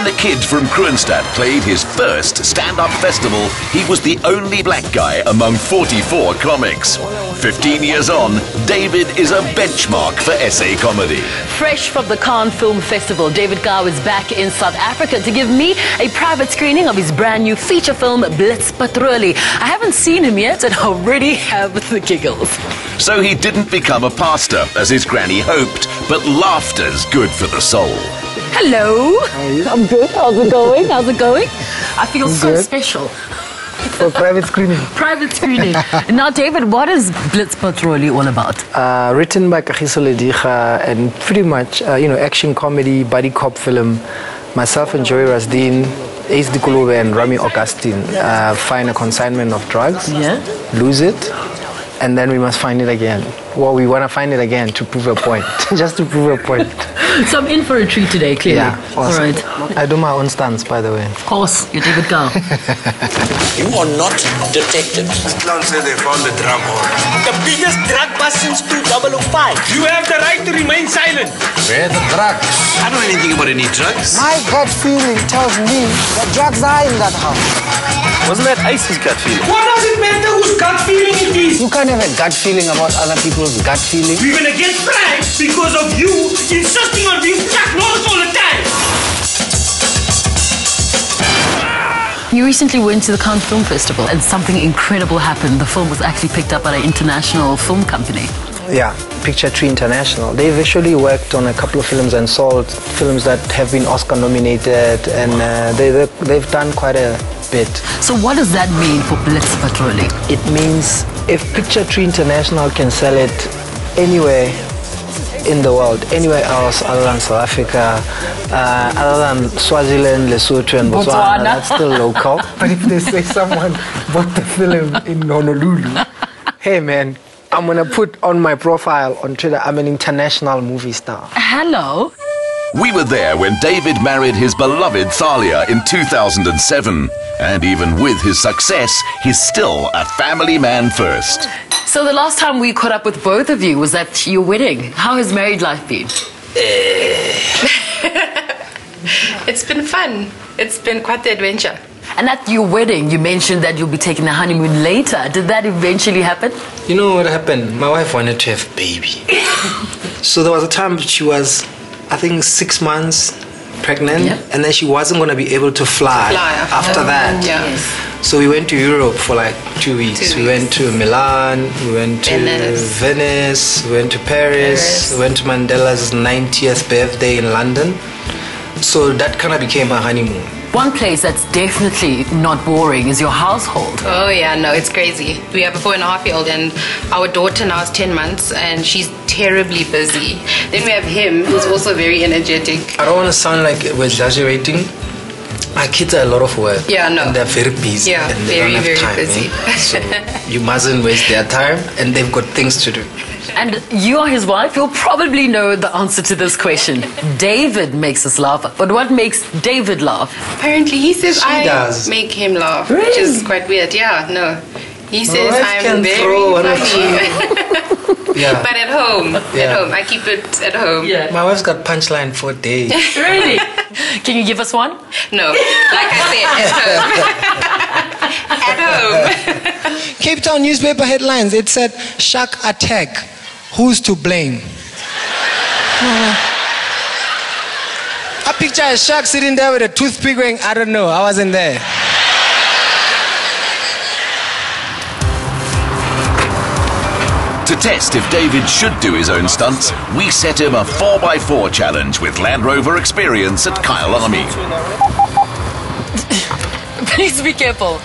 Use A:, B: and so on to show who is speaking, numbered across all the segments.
A: when the kid from Kroonstad played his first stand-up festival, he was the only black guy among 44 comics. 15 years on, David is a benchmark for essay comedy.
B: Fresh from the Cannes Film Festival, David Gao is back in South Africa to give me a private screening of his brand new feature film, Blitz Patrollie. I haven't seen him yet and already have the giggles.
A: So he didn't become a pastor, as his granny hoped, but laughter's good for the soul.
B: Hello. I'm good. How's it going? How's it going? I feel so special.
C: For private screening.
B: Private screening. Now, David, what is Blitz Patrollie all about?
C: Written by Kagiso Lediga and pretty much, action comedy, buddy cop film. Myself and Joey Rasdeen, Ace Dikulube and Rami Augustine find a consignment of drugs, lose it, and then we must find it again. Well, we want to find it again to prove a point, just to prove a point.
B: So I'm in for a treat today, clearly.
C: Yeah, awesome.
B: All right.
C: I do my own stunts, by the way.
B: Of course, you're David Gao.
D: You are not detectives.
E: This clown said they found the drum hole.
D: The biggest drug bust since 2005.
E: You have the right to remain silent.
D: Where are the drugs?
E: I don't know anything about any drugs.
F: My gut feeling tells me that drugs are in that house.
E: Wasn't that Ace's gut feeling? What does it matter whose gut feeling it is?
F: You can't have a gut feeling about other people's gut feeling.
E: We're gonna get flagged because of you insisting on being diagnosed all the time.
B: You recently went to the Cannes Film Festival and something incredible happened. The film was actually picked up by an international film company.
C: Yeah, Picture Tree International. They've actually worked on a couple of films and sold films that have been Oscar nominated, and they've done quite a bit.
B: So what does that mean for Blitz Patrollie?
C: It means if Picture Tree International can sell it anywhere in the world, anywhere else other than South Africa, other than Swaziland, Lesotho and Botswana, that's still local. But if they say someone bought the film in Honolulu, hey man, I'm gonna put on my profile on Twitter, I'm an international movie star.
B: Hello?
A: We were there when David married his beloved Thalia in 2007. And even with his success, he's still a family man first.
B: So the last time we caught up with both of you was at your wedding. How has married life been?
G: It's been fun. It's been quite the adventure.
B: And at your wedding, you mentioned that you'll be taking a honeymoon later. Did that eventually happen?
C: You know what happened? My wife wanted to have a baby. So there was a time she was, I think, 6 months pregnant, and then she wasn't going to be able to fly after that.
G: Yeah.
C: So we went to Europe for like 2 weeks. We went to Milan, we went to Venice, we went to Paris, we went to Mandela's 90th birthday in London. So that kind of became our honeymoon.
B: One place that's definitely not boring is your household.
G: Oh yeah, no, it's crazy. We have a 4.5-year-old and our daughter now is 10 months and she's terribly busy. Then we have him, who's also very energetic.
C: I don't want to sound like we're exaggerating. Our kids are a lot of work.
G: Yeah, no.
C: And they're very busy.
G: Yeah,
C: and they
G: very,
C: don't have
G: very
C: time,
G: busy.
C: So you mustn't waste their time, and they've got things to do.
B: And you are his wife. You'll probably know the answer to this question. David makes us laugh. But what makes David laugh?
G: Apparently he says I
C: does.
G: make him laugh,
B: Really?
G: which is quite weird. Yeah, no. He says I'm very funny.
C: Yeah.
G: But at home, I keep it at home.
B: Yeah.
C: My wife's got punchline for days.
B: Really? Can you give us one?
G: No, like I said, at home. At home.
F: Cape Town newspaper headlines, it said, shark attack. Who's to blame? I picture a shark sitting there with a toothpick going, I don't know, I wasn't there.
A: To test if David should do his own stunts, we set him a 4x4 challenge with Land Rover experience at Kyle Army.
B: Please be careful.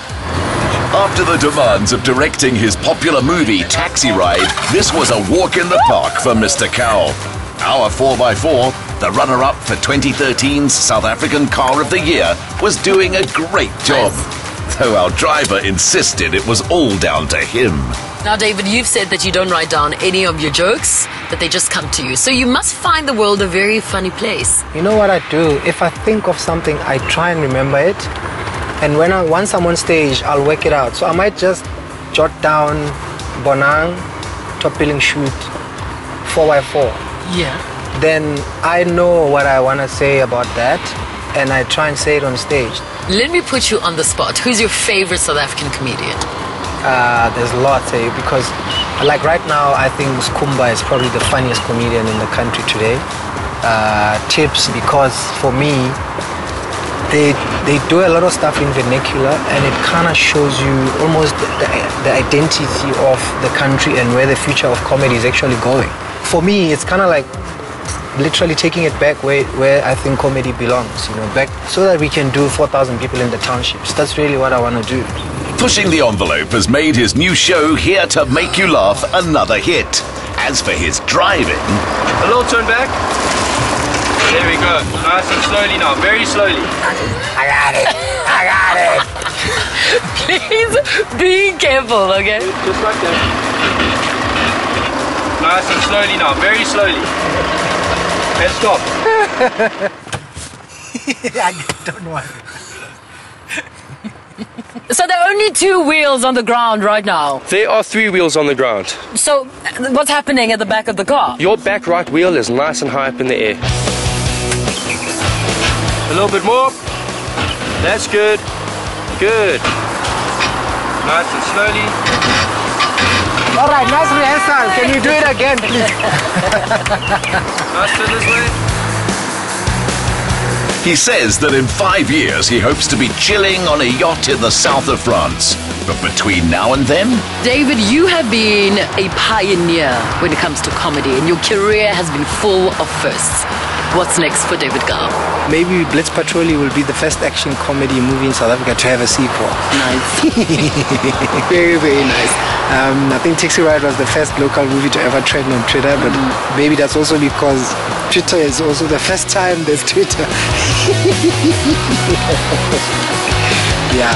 A: After the demands of directing his popular movie Taxi Ride, this was a walk in the park for Mr. Cowell. Our 4x4, the runner-up for 2013's South African Car of the Year, was doing a great job. Though our driver insisted it was all down to him.
B: Now, David, you've said that you don't write down any of your jokes, that they just come to you. So you must find the world a very funny place.
C: You know what I do? If I think of something, I try and remember it. And once I'm on stage, I'll work it out. So I might just jot down Bonang, top billing shoot, 4x4.
B: Yeah.
C: Then I know what I want to say about that. and I try and say it on stage.
B: Let me put you on the spot. Who's your favorite South African comedian?
C: There's lots, because like right now I think Skumba is probably the funniest comedian in the country today. Tips, because for me they do a lot of stuff in vernacular, and it kind of shows you almost the identity of the country and where the future of comedy is actually going. For me, it's kind of like literally taking it back where I think comedy belongs, back so that we can do 4,000 people in the townships. That's really what I want to do.
A: Pushing the envelope has made his new show Here to Make You Laugh another hit. As for his driving...
E: A little turn back. There we go. Nice and slowly now. Very slowly.
C: I got it.
B: Please be careful, okay?
E: Just like that. Nice and slowly now. Very slowly. And stop.
C: I don't know.
B: So there are only 2 wheels on the ground right now.
H: There are 3 wheels on the ground.
B: So what's happening at the back of the car?
H: Your back right wheel is nice and high up in the air.
E: A little bit more. That's good. Good. Nice and slowly.
C: All right, nice rehearsal. Can you do it again, please?
E: Faster this way.
A: He says that in 5 years he hopes to be chilling on a yacht in the south of France. But between now and then...
B: David, you have been a pioneer when it comes to comedy, and your career has been full of firsts. What's next for David Gao?
C: Maybe Blitz Patrollie will be the first action comedy movie in South Africa to have a sequel.
B: Nice.
C: Very, very nice. I think Taxi Ride was the first local movie to ever trend on Twitter, but maybe that's also because Twitter is also the first time there's Twitter. Yeah.